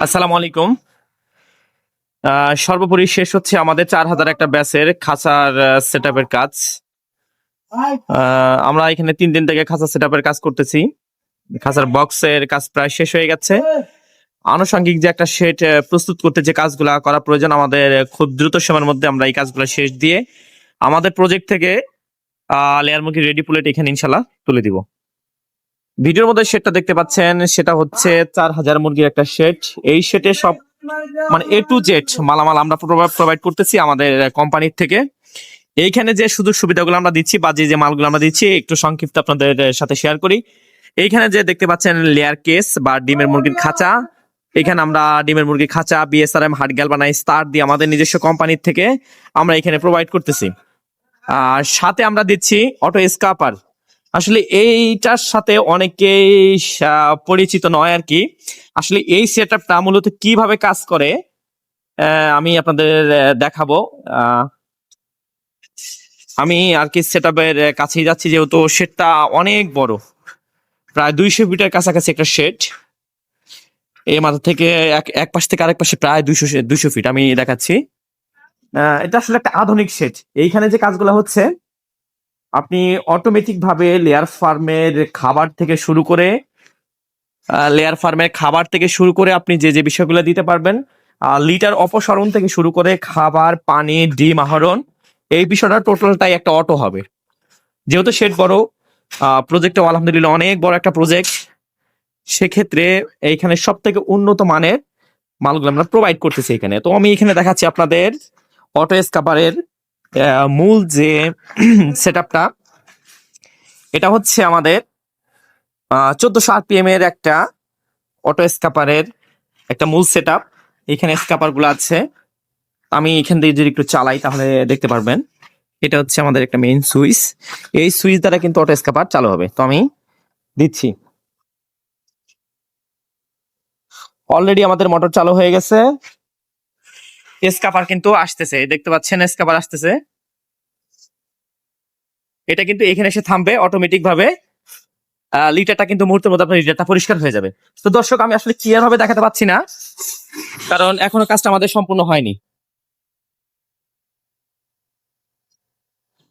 আসসালামু আলাইকুম। সর্বোপরি শেষ হচ্ছে আমাদের 4000 একটা ব্যাচের খাঁচার সেটআপের কাজ। আমরা এখানে 3 দিন থেকে খাঁচা সেটআপের কাজ করতেছি। খাঁচার বক্সের কাজ প্রায় শেষ হয়ে গেছে। আনুষঙ্গিক যে একটা শেড প্রস্তুত করতে যে কাজগুলা করা প্রয়োজন, আমাদের খুব দ্রুত সময়ের মধ্যে আমরা এই কাজগুলো শেষ দিয়ে আমাদের প্রজেক্ট থেকে লেয়ার মুরগি রেডি প্লেট এখানে ইনশাল্লাহ তুলে দিব। ভিডিওর মধ্যে শেডটা দেখতে পাচ্ছেন, সেটা হচ্ছে 4000 মুরগির একটা শেড। এই শেডে সব মানে A to Z মালামাল আমরা প্রোভাইড করতেছি আমাদের কোম্পানির থেকে। এইখানে যে সুযোগ সুবিধাগুলো আমরা দিচ্ছি বা যে মালগুলো আমরা দিচ্ছি একটু সংক্ষিপ্ত আপনাদের সাথে শেয়ার করি। এইখানে যে দেখতে পাচ্ছেন লেয়ার কেস বা ডিমের মুরগির খাঁচা, এখানে আমরা ডিমের মুরগির খাঁচা BSRM হার্ড গ্যালভানাইজ তার দিয়ে আমাদের নিজস্ব কোম্পানির থেকে আমরা এখানে প্রোভাইড করতেছি। আর সাথে আমরা দিচ্ছি অটো স্কাপার। আসলে এইটার সাথে অনেকেই পরিচিত নয় আর কি। আসলে এই সেটআপটা মূলত কিভাবে কাজ করে আমি আপনাদের দেখাবো। আমি আর কি সেটআপের কাছেই যাচ্ছি, যেহেতু শেডটা অনেক বড়, প্রায় 200 ফিটের কাছাকাছি একটা শেড। এই মাথা থেকে এক পাশ থেকে আরেক পাশে প্রায় 200 ফিট আমি দেখাচ্ছি। এটা আসলে একটা আধুনিক শেড। এইখানে যে কাজগুলো হচ্ছে, আপনি অটোমেটিক ভাবে লেয়ার ফার্মের খাবার থেকে শুরু করে আপনি যে যে বিষয়গুলো দিতে পারবেন, লিটার অপসারণ থেকে শুরু করে খাবার, পানি, ডিম আহরণ, এই বিষয়টা টোটালটাই একটা অটো হবে। যেহেতু শেড বড়, প্রজেক্টটা আলহামদুলিল্লাহ অনেক বড় একটা প্রজেক্ট, সেক্ষেত্রে এইখানে সব থেকে উন্নত মানের মালগুলো আমরা প্রোভাইড করতেছি এখানে। তো আমি এখানে দেখাচ্ছি আপনাদের অটো স্কাপারের মূল যে সেটআপটা। এটা হচ্ছে আমাদের 1400 RPM এর একটা অটো স্কাপারের একটা মূল সেটআপ। এখানে স্কাপার গুলো আছে, আমি এখান দিয়ে যদি একটু চালাই তাহলে দেখতে পারবেন। এটা হচ্ছে আমাদের একটা মেইন সুইচ। এই সুইচ দ্বারা কিন্তু অটো স্কাপার চালু হবে। তো আমি দিচ্ছি, অলরেডি আমাদের মোটর চালু হয়ে গেছে। স্কাপার কিন্তু আসতেছে, দেখতে পাচ্ছেন স্কাপার আসতেছে। এটা কিন্তু এখানে এসে থামবে অটোমেটিক ভাবে। লিটারটা কিন্তু মুহূর্তের মধ্যে আপনার লিটারটা পরিষ্কার হয়ে যাবে। তো দর্শক, আমি আসলে ক্লিয়ার ভাবে দেখাতে পাচ্ছি না, কারণ এখনো কাজটা আমাদের সম্পূর্ণ হয়নি।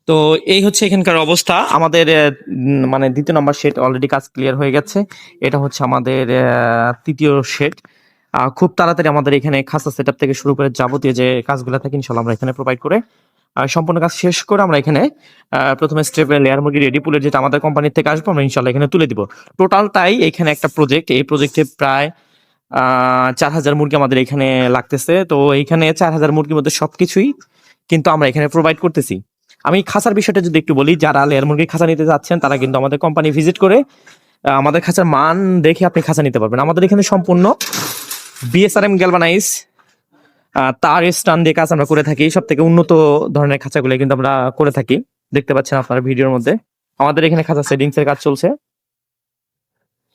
তো এই হচ্ছে এখানকার অবস্থা। আমাদের মানে 2য় নম্বর শেড অলরেডি কাজ ক্লিয়ার হয়ে গেছে। এটা হচ্ছে আমাদের 3য় শেড। খুব তাড়াতাড়ি আমাদের এখানে খাসা সেটআপ থেকে শুরু করে যাবতীয় যে কাজগুলো থাকে ইনশাল্লাহ আমরা এখানে প্রোভাইড করে সম্পূর্ণ কাজ শেষ করে আমরা এখানে প্রথমে স্টেপে লেয়ার মুরগি রেডি পুলের যেটা আমাদের কোম্পানি থেকে আসবে আমরা ইনশাল্লাহ এখানে তুলে দিব। টোটাল তাই এখানে একটা প্রজেক্ট, এই প্রজেক্টে প্রায় 4000 মুরগি আমাদের এখানে লাগতেছে। তো এইখানে 4000 মুরগির মধ্যে সবকিছুই কিন্তু আমরা এখানে প্রোভাইড করতেছি। আমি খাঁচার বিষয়টা যদি একটু বলি, যারা লেয়ার মুরগির খাঁচা নিতে যাচ্ছেন তারা কিন্তু আমাদের কোম্পানি ভিজিট করে আমাদের খাঁচার মান দেখে আপনি খাঁচা নিতে পারবেন। আমাদের এখানে সম্পূর্ণ BSRM গ্যালভানাইজ তার স্টান দিয়ে কাজ আমরা করে থাকি। সব থেকে উন্নত ধরনের খাঁচাগুলো কিন্তু আমরা করে থাকি, দেখতে পাচ্ছেন আপনারা ভিডিওর মধ্যে। আমাদের এখানে খাঁচা সেটিংস এর কাজ চলছে।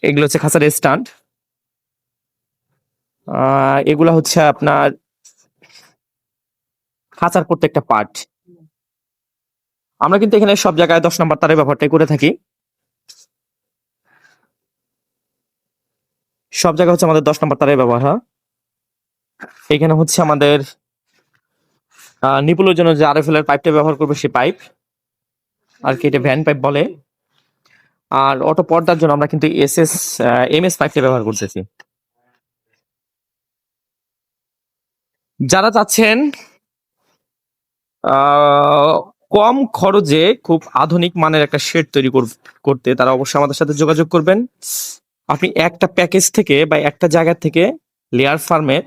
এগুলো হচ্ছে খাঁচার স্ট্যান্ড, এগুলা হচ্ছে আপনার খাঁচার প্রত্যেকটা পার্ট। আমরা কিন্তু এখানে সব জায়গায় 10 নম্বর তারের ব্যবহারটাই করে থাকি। সব জায়গায় হচ্ছে আমাদের 10 নম্বর তারের ব্যবহার হয়। এখানে হচ্ছে আমাদের নিপুলের জন্য যে RFL এর পাইপটা ব্যবহার করবে সেই পাইপ, আর কি এটা ভ্যান পাইপ বলে। আর অটো পর্দার জন্য আমরা কিন্তু MS পাইপটা ব্যবহার করতেছি। যারা চাচ্ছেন কম খরচে খুব আধুনিক মানের একটা শেড তৈরি করতে, তারা অবশ্যই আমাদের সাথে যোগাযোগ করবেন। আপনি একটা প্যাকেজ থেকে বা একটা জায়গা থেকে লেয়ার ফার্মের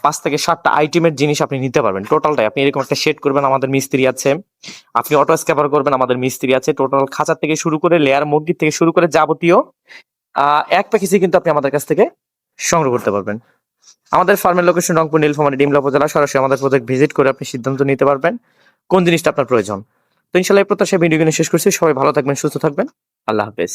5 থেকে 7টা আইটেমের জিনিস আপনি নিতে পারবেন। টোটালটাই আপনি এরকম একটা শেড করবেন, আমাদের মিস্ত্রি আছে। আপনি অটো স্ক্যাপার করবেন, আমাদের মিস্ত্রি আছে। টোটাল খাঁচা থেকে শুরু করে লেয়ার মুরগি থেকে শুরু করে যাবতীয় এক প্যাকেজে কিন্তু আপনি আমাদের কাছ থেকে সংগ্রহ করতে পারবেন। আমাদের ফার্মের লোকেশন রংপুর, নীলফামারী, ডিমলা উপজেলা। সরাসরি আমাদের প্রজেক্ট ভিজিট করে আপনি সিদ্ধান্ত নিতে পারবেন কোন জিনিসটা আপনার প্রয়োজন। তো ইনশাআল্লাহ এই প্রত্যাশায় ভিডিও শেষ করছি। সবাই ভালো থাকবেন, সুস্থ থাকবেন। আল্লাহ হাফেজ।